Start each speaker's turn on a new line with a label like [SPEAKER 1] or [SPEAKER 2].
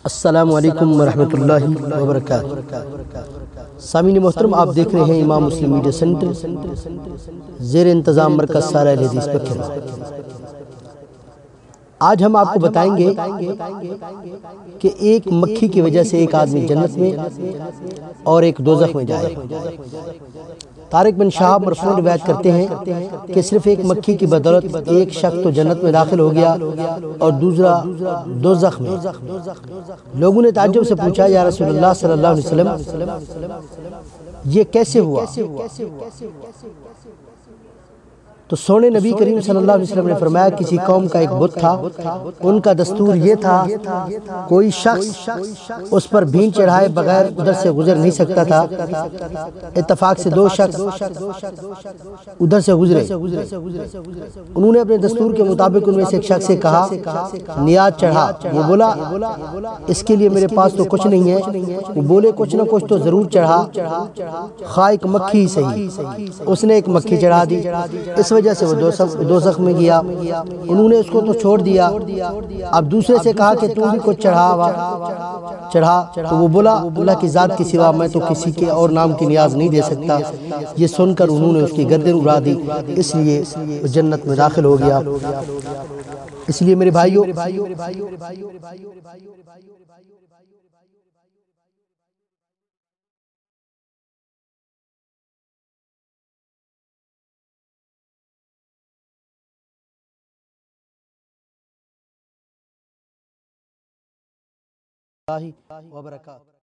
[SPEAKER 1] السلام علیکم ورحمۃ اللہ وبرکاتہ۔ سامعین محترم، آپ دیکھ رہے ہیں امام مسلم میڈیا سینٹر، زیر انتظام مرکز سارہ حدیث بکھر۔ آج ہم آپ کو بتائیں گے کہ ایک مکھی کی وجہ سے ایک آدمی جنت میں اور ایک دوزخ میں جائے۔ طارق بن شہاب مرفوع روایت کرتے ہیں کہ صرف ایک مکھی کی بدولت ایک شخص تو جنت میں داخل ہو گیا اور دوسرا دوزخ میں۔ لوگوں نے تعجب سے پوچھا، یا رسول اللہ صلی اللہ علیہ وسلم، یہ کیسے ہوا؟ تو سونے نبی کریم صلی اللہ علیہ وسلم نے فرمایا، کسی قوم کا ایک بت تھا، ان کا دستور یہ تھا کوئی شخص اس پر بھین چڑھائے بغیر ادھر سے گزر نہیں سکتا تھا۔ اتفاق سے دو شخص ادھر سے گزرے، انہوں نے اپنے دستور کے مطابق ان میں سے ایک شخص سے کہا، نیاز چڑھا۔ وہ بولا، اس کے لیے میرے پاس تو کچھ نہیں ہے۔ وہ بولے، کچھ نہ کچھ تو ضرور چڑھا، خواہ ایک مکھی ہی صحیح۔ اس نے ایک مکھی چڑھا دی، اس وجہ سے وہ دوزخ میں گیا۔ انہوں نے اس کو تو چھوڑ دیا۔ اب دوسرے سے کہا کہ تم بھی کچھ چڑھا، تو وہ بولا، اللہ کی ذات کے سوا میں تو کسی کے اور نام کی نیاز نہیں دے سکتا۔ یہ سن کر انہوں نے اس کی گردن اڑا دی، اس لیے وہ جنت میں داخل ہو گیا۔ اس لیے میرے بھائیوں، وبرکاتہ۔